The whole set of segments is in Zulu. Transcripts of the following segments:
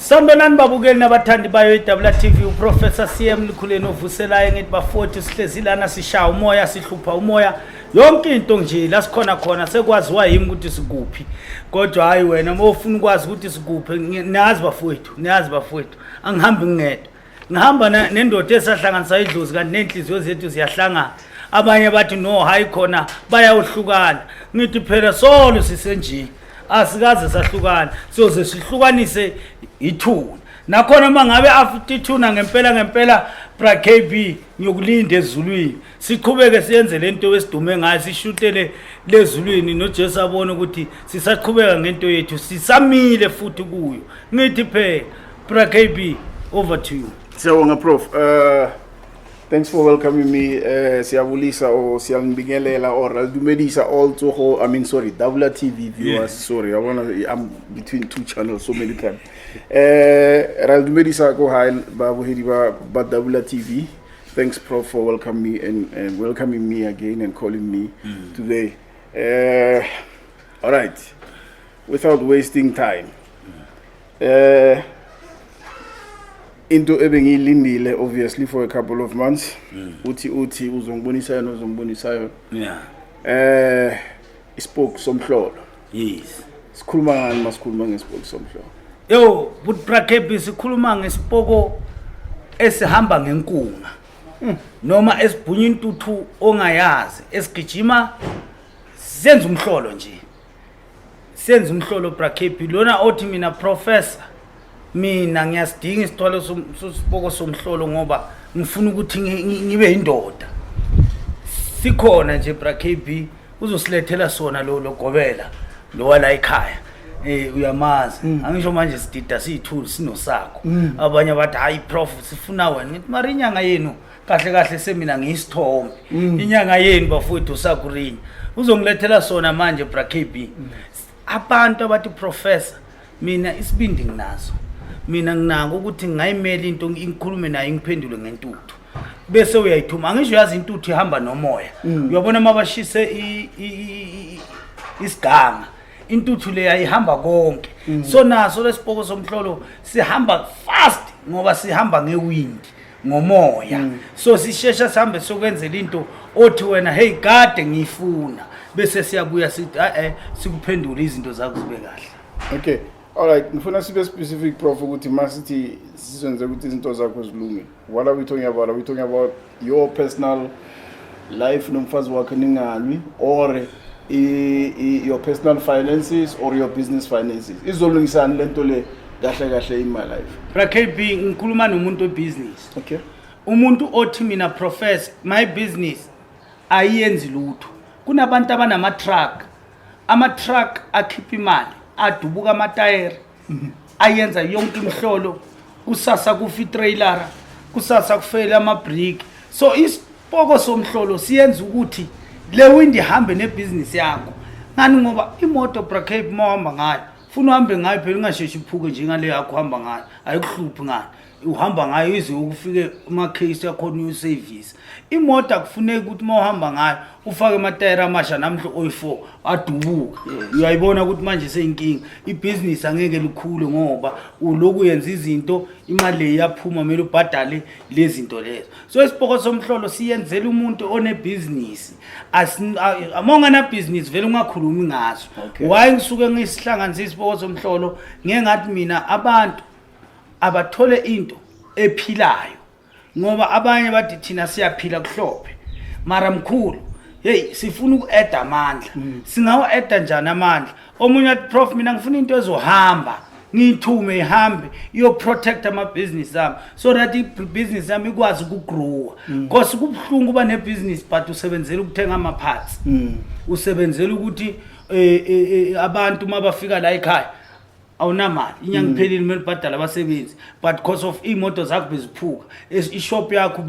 Sanibonani babukeli nabathandi bayo iWTV uProfessor CM LEKHULENU ovuselayo ngithi bafowethu sihlezilana sishaya umoya sihlupha umoya yonke into nje la sikhona khona sekwaziwa yimi ukuthi sikuphi kodwa hayi wena mawufuna ukwazi ukuthi sikuphi niyazi bafowethu angihambi ngedwa ngihamba nendoda esahlanganisa idlozi kanti nenhliziyo zethu ziyahlangana abanye bathi no hayi khona bayawohlukana ngithi phela solo sisenjini asikaze sahlukana soze sihlukanise ithuna nakhona mangabe after ithuna ngempela bra KB ngiyokulinda ezulwini siqhubeke siyenze lento wesidume ngayo sishutele lezulwini noJesu abone ukuthi sisaqhubeka ngento yethu sisamile futhi kuyo ngithi phela bra KB over to you. Siyabonga Prof. Thanks for welcoming me. Siyabulisa or siyangibingelela or aldumedisa also WTV viewers. Sorry, I'm between two channels so many times. Aldumedisa go hi babuhidi ba WTV. Thanks Prof for welcoming me and welcoming me again and calling me today. All right. Without wasting time. Into ebengilindile obviously for a couple of months uthi uzongibonisayo Yeah. Isipoki Somhlola. Yes. Sikhuluma ngani masikhuluma ngesipoki Somhlola? Yo but bra KB sikhuluma ngesipoko esihamba ngenkunga noma esibhunya intuthu ongayazi esigijima senza umhlolo nje senza umhlolo bra KB lona othi mina professor mina ngiyasidinga isithwalo sosiboko somhlolo ngoba ngifuna ukuthi ngibe indoda sikhona nje bra KB uzosilethela sona lo gobela lo wala ekhaya uyamazi angisho manje sidida siyithuli sinosakho abanye bathi hayi prof sifuna wena ngithi mara inyanga yenu kahle semina ngisithombe inyanga yenu bafowethu usakurinya uzongilethela sona manje bra KB abantu abathi professor mina isibindi nginazo mina nginako ukuthi ngayimela into ngikhulume naye ngiphendule ngentuthu bese uyayithuma angisho yazi intuthu ihamba nomoya uyabona mabashise isiganga intuthu le ayihamba konke so naso lesipoko somhlolo sihamba fast ngoba sihamba ngewind ngomoya so sishesha sihambe sokwenzela into othi wena hey kade ngifuna bese siyabuya sithi sikuphendula izinto zakho zibe kahle. Okay. All right, ngifuna sibe specific Prof ukuthi masithi sizwenze ukuthi izinto zakho zilungile. What are we talking about? Are we talking about your personal life nomfazi wakhe ningalwi or your personal finances or your business finances? Izolungisana lento le kahle in my life. Bra KB ngikhuluma nomuntu obusiness. Okay. Umuntu othi mina profess my business ayenzi lutho. Kunabantu abanama truck. Ama truck akhipha imali. Adubuka amatayeri ayenza yonke imhlolo kusasa kufi trailer kusasa kufela ama brick so isipoko somhlolo siyenza ukuthi le wind ihambe nebusiness yakho ngani ngoba imoto bra KB mawamba ngayo ufuna uhambe ngayo phela ungasheshi uphuke njengale yakho hamba ngayo ayikuhluphi ngani uhamba ngayo ize ukufike ama case yakho new service imoto akufuneki ukuthi mawuhamba ngayo ufake amatayeri amasha namhlo oy4 adubuka uyayibona ukuthi manje seyinkinga ibusiness angeke likhule ngoba uloku yenza izinto imali iyaphuma mele ubhadale lezi zinto lezo so isipoko somhlolo siyenzela umuntu one business amonga na business vele ungakhulumi ngaso why ngisuke ngisihlanganisa isipoko somhlolo ngengathi mina abantu abathole into ephilayo ngoba abanye bathi thina siyaphila kuhlophe mara mkhulu hey sifuna uku-add amandla singawa-add njani amandla omunye athi prof mina ngifuna into ezohamba ngiyithume ihambe iyo-protect ama-business ami so that i-business yami ikwazi ukugrowa because kubuhlungu uba ne-business but usebenzela ukuthenga ama-parts usebenzela ukuthi abantu mabafika la ekhaya awunamali inyanga iphelile kumele ubhadala abasebenzi but because of imoto zakho beziphuka ishop yakho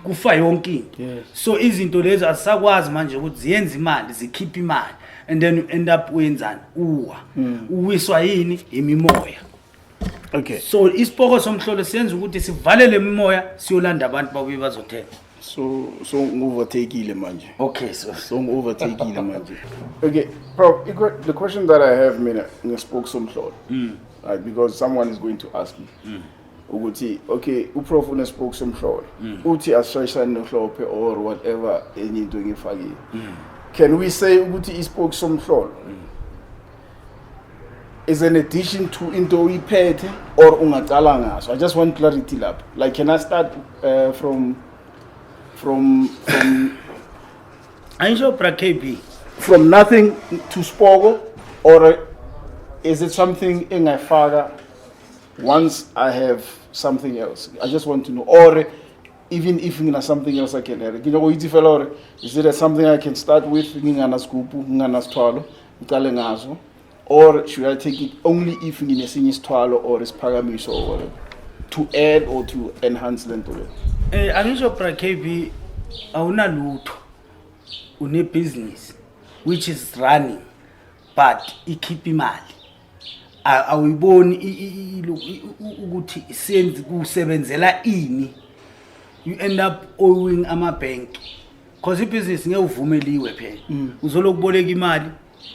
kufa yonke into so izinto lezi asisakwazi manje ukuthi ziyenze imali zikhipha imali and then you end up wenzani uwiswa yini imimoya. Okay, so isipoko somhlolo siyenza ukuthi sivalele imimoya siyolanda abantu babuye bazothenga. So overtakeile manje. Okay, so overtakeile manje. Okay, Prof, the question that I have mina ngespoke Somhlola. right? Because someone is going to ask me. Ukuthi, okay, uProf unespoke Somhlola. Uthi asishayisane nohlophe or whatever enye into engifakile. Can we say ukuthi ispoke Somhlola is an addition to into uyiphethe or ungaqala ngaso? I just want clarity lapho. Like, can I start from Ayisho bra KB from nothing to Spogo, or is it something engayifaka once I have something else? I just want to know. Or even if ngina something else I can add. You know, is it something I can start with ngingana scoop, ngingana sithwalo, ngicale ngazo? Or should I take it only if nginesinye isithwalo or isiphakamiso or whatever, to add or to enhance the into it? Ayisho bra KB awunalutho une business which is running but ikhipha imali. Awuyiboni ukuthi senze kusebenzela ini. You end up owing bank because business ngeke uvumeliwe phela. Uzolokuboleka imali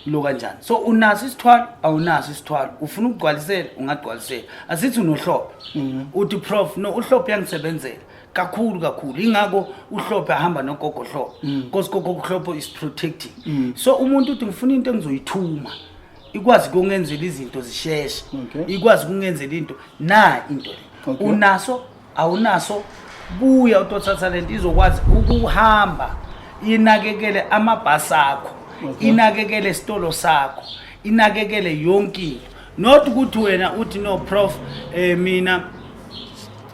lo kanjani. So unaso isithwalo awunaso isithwalo, ufuna ukugcwalisela ungagcwalisela. Asithi unohlophe uthi prof no uhlophe yangisebenzela kakhulu ingako uhlophe ahamba nogogo hlophe because gogo hlophe is protecting. So umuntu uthi ngifuna into engizoyithuma ikwazi ukungenzela izinto zisheshe, ikwazi ukungenzela into na into le. Unaso awunaso buya utothatha lento izokwazi ukuhamba inakekele amabhasi akho, inakekele isitolo sakho, inakekele yonke into. Not ukuthi wena uthi no prof mina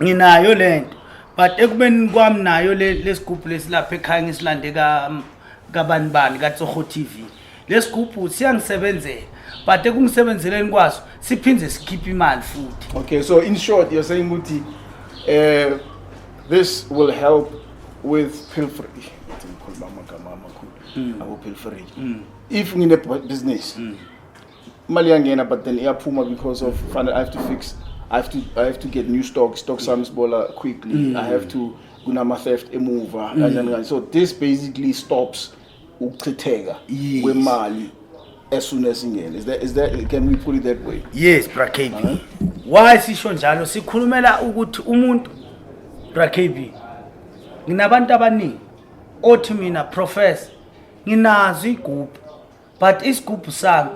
nginayo lento but ekubeni kwami nayo lesigubhu lesilapha ekhaya ngisilande kabanibani kaTsogo TV. Lesigubhu siyangisebenzela but ekungisebenzeleni kwaso siphindze sikhipha imali futhi. Okay, so in short you're saying ukuthi this will help with pilfering. If in a business, mali yangena but then iyaphuma because of I have to fix. I have to get new stock some smaller quickly. I have to kunama theft mover. So this basically stops ukuchitheka kwemali as soon as ingena. Is that can we put it that way? Yes, bra KB. Why sisho njalo sikhulumela ukuthi umuntu bra KB nginabantu abaningi othi mina professor nginazo igroup but isigroup sami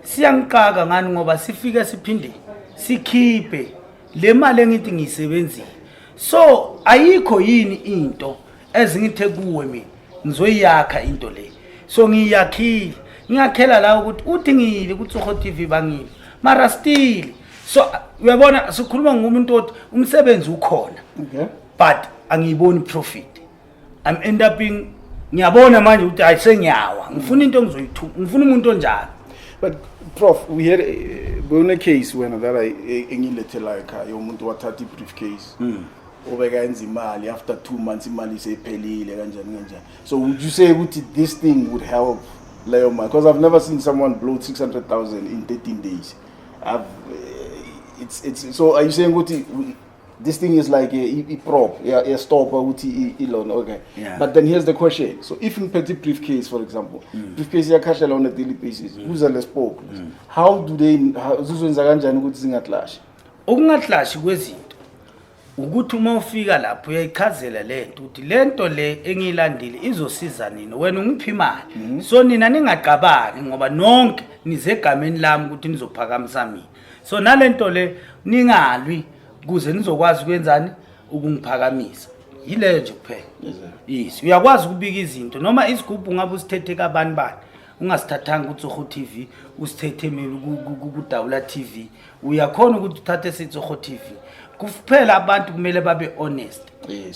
siyangiqaka ngani ngoba sifika siphinde sikhiphe le mali engithi ngiyisebenzile. So ayikho yini into ezingithe kuwe mina ngizoyakha into le. So ngiyakhile ngiyakhela la ukuthi udingile kuTsogo TV bangile mara still. So uyabona sikhuluma ngomuntu othi umsebenzi ukhona but angiyiboni profit. I'm end up being ngiyabona manje ukuthi ayisenyawa ngifuna into engizoyithuma ngifuna umuntu onjalo. But Prof, we had a case when that engilethe like yomuntu wathatha briefcase obeka imali after 2 months imali isephelile kanjani. So would you say this thing would help leyo mali? Because I've never seen someone blow 600,000 in 13 days. It's so are you saying this thing is like a prop, a stopper with loan, okay. Yeah. But then here's the question. So if in petty briefcase, for example, briefcase you cash on a daily basis, who's a spoke? How do they ukungatlashi kwezinto ukuthi uma ufika lapho uyayichazela lento ukuthi lento le engilandile izosiza nini wena ungiphi imali. So nina ningaqabani ngoba nonke nizegameni lami ukuthi nizophakamisa mina. So nalento le ningalwi kuze nizokwazi ukwenzani ukungiphakamisa. Yile nje kuphela. Yes, uyakwazi ukubika izinto noma isigubhu ngabe usithethe kabani ungasithathanga kuTsogo TV usithethe kuDawula TV uyakhona ukuthi uthathe siTsogo TV. Kuphela abantu kumele babe honest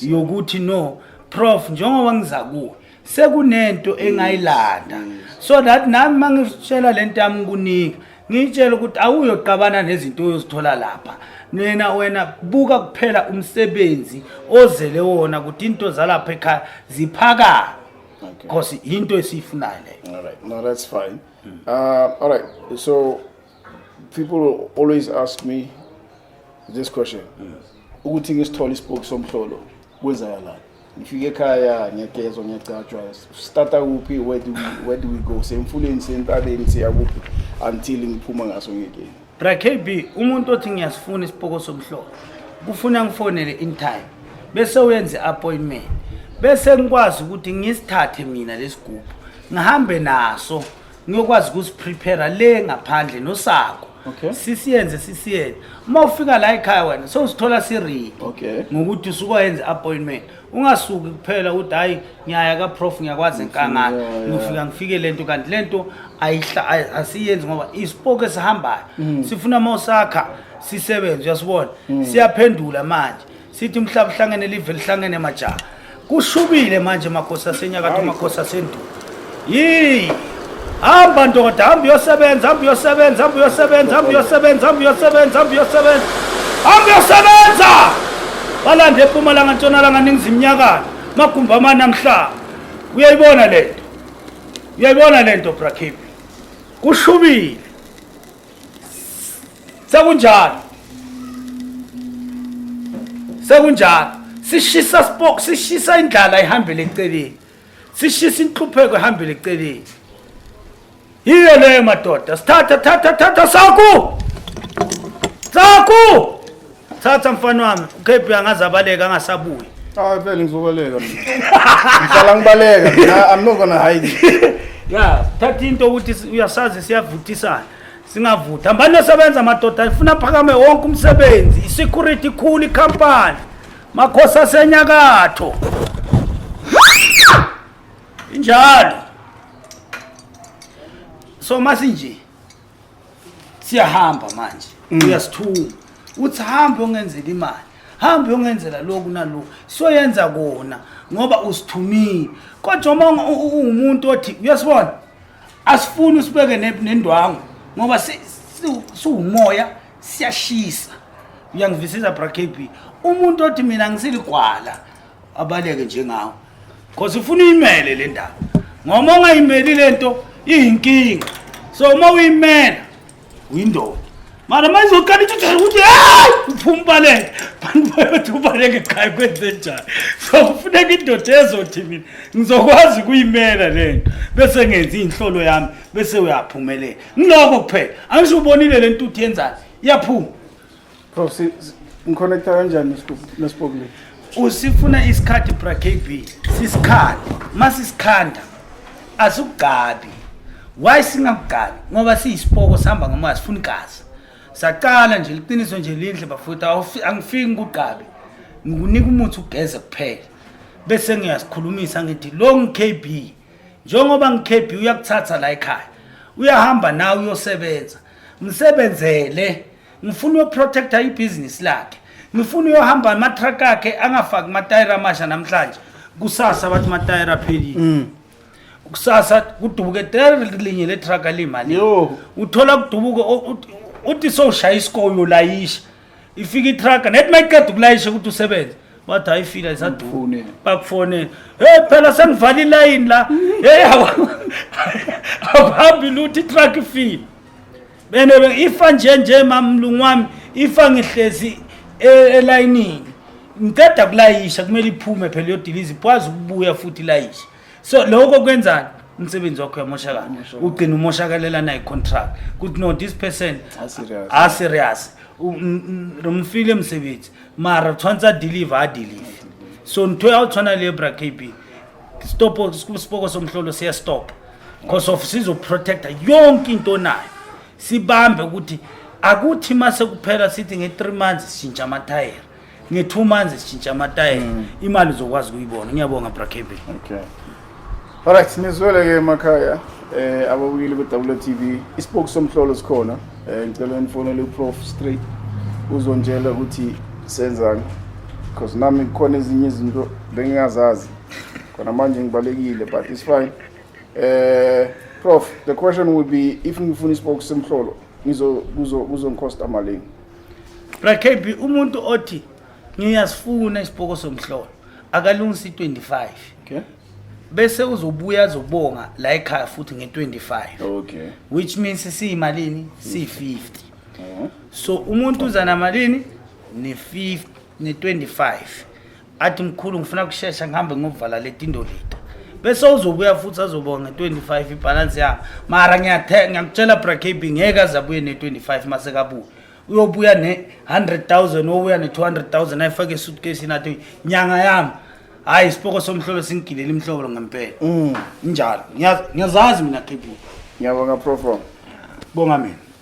yokuthi no prof njengoba ngizakuwe sekunento engayilanda so that nami mangishela lento yami ukunika ngitshela ukuthi awuyoqabana nezinto oyozithola lapha. Nena wena buka kuphela umsebenzi ozele wona ukuthi into zalapha ekhaya ziphakama because into esifunayo leyo. All right, no, that's fine. All right, so people always ask me this question. Ukuthi ngisithola ispoke Somhlola kwenzakalani? Ngifike ekhaya ngiyagezwa ngiyacatshwa starta kuphi where do we go semfuleni sentabeni siya kuphi until ngiphuma ngaso ngeke. Bra KB umuntu othi ngiyasifuna isipoko somhlolo kufuna ngifonele in time bese uyenze appointment bese ngikwazi ukuthi ngisithathe mina lesigubhu ngihambe naso ngiyokwazi ukusiprepare le ngaphandle nosako sisiyenze uma ufika la ekhaya wena so usithola ready ngokuthi usukwenza appointment ungasuki kuphela uthi hayi ngiyaya ka prof ngiyakwazi enkangala ngifika ngifike lento kanti lento asiyenzi ngoba isipoko esihambayo sifuna mawusakha sisebenze uyasibona siyaphendula manje sithi umhlaba uhlangene live lihlangene majaha kushubile manje makhosi asenyakatho makhosi asendulo yi hamba ndoda hamba uyosebenza balande ePumalanga ntshonalanga ningizimu nyakatho magumba amanamhlaba uyayibona lento bra KB kushubile sekunjalo sishisa spok sishisa indlala ihambele eceleni sishisa inhlupheko ihambele eceleni yiyo leyo madoda thatha thatha mfana wami uKP angazabaleka angasabuyi vele ngizobaleka ngihlala ngibaleka I'm not gonna hide yeah thatha into ukuthi uyasazi siyavuthisana singavutha hambani nosebenza madoda ifuna phakame wonke umsebenzi isecurity cool icompany makhosi asenyakatho injalo so masinje siyahamba manje uyasithuma uthi hambe ungenzela imali hambe ungenzela lokhu nalokhu soyenza kona ngoba usithumile kodwa uma umuntu othi uyasibona asifuni usibeke nendwangu ngoba siwumoya siyashisa uyangivisisa bra KB umuntu othi mina ngiziligwala abaleke njengawo because ufuna imele le ndaba ngoma ungayimeli lento iyinkinga so uma uyimela uyindoda mara manje uqala ukuthi uphumbaleke bantu ubaleke ekhaya kwenze njani so kufuneka indoda ezothi mina ngizokwazi ukuyimela lento bese ngenza inhlolo yami bese uyaphumelela ngiloko kuphela angisho ubonile lento uthi yenzayo iyaphuma Prof ngiconnecta kanjani nesipoko le usifuna isikhathi bra KB sisikhanda masisikhanda asugabi why singakugabi ngoba siyisipoko sihamba ngomoya sifuna igazi saqala nje liqiniso nje lindle bafutha angifiki ngikugabi ngikunika umuthi ugeze kuphela bese ngiyasikhulumisa ngithi lo ngiKB njengoba ngiKB uyakuthatha la ekhaya uyahamba nawe uyosebenza msebenzele ngifuna ukuprotecta ibusiness lakhe ngifuna uyohamba ama-truck akhe angafaki amatayira amasha namhlanje kusasa bathi amatayira aphelile kusasa kudubuke linye le truck alimali uthola kudubuka uthi soshaya isikolo ulayisha ifika itruck net mayiqeda ukulayisha ukuthi usebenze bathi ayifila isadufune bakufonela phela sengivala iline la akuhambi lutho itruck ifile bene ifa nje mamlungu wami ifa ngihlezi elayinini ngiceda kulayisha kumele iphume phela yodiliza ikwazi ukubuya futhi ilayisha so lokho kwenzani umsebenzi wakho uyamoshakala ugcina umoshakalela nayi contract kuthi no this person serious umfile emsebenzi mara tshwanza deliver so ntwe awuthona le bra KB stop isipoko somhlolo siya stop because of sizo protector yonke into nayo sibambe ukuthi akuthi mase kuphela sithi nge3 months sishintsha amatayera nge2 months sishintsha amatayera imali uzokwazi ukuyibona ngiyabonga bra KB okay alright nizwele ke emakhaya ababukeli beWTV isipoko somhlolo sikhona ngicela nifonele uProf straight uzonjela ukuthi senzani because nami khona ezinye izinto bengingazazi khona manje ngibalekile but it's fine Prof the question would be if ngifuna isipoko somhlolo kuzongicosta malini bra KB umuntu othi ngiyasifuna isipoko somhlolo akalungisa i25 okay bese uzobuya azobonga la ekhaya futhi nge25 okay which means siyimalini si50 so umuntu uzana malini ne50 ne25 athi mkhulu ngifuna kushesha ngihambe ngovala letindo leta bese uzobuya futhi azobonga 25 ibalance yami mara ngiyakutshela brakb ngeke azabuye ne-25 masekabuya uyobuya ne-100,000 obuya ne-200,000 ayifake esuitcase nathi nyanga yami hayi isipoko somhlolo singigilela imhlolo ngempela njalo ngiyazazi mina kb ngiyabonga prof bonga mina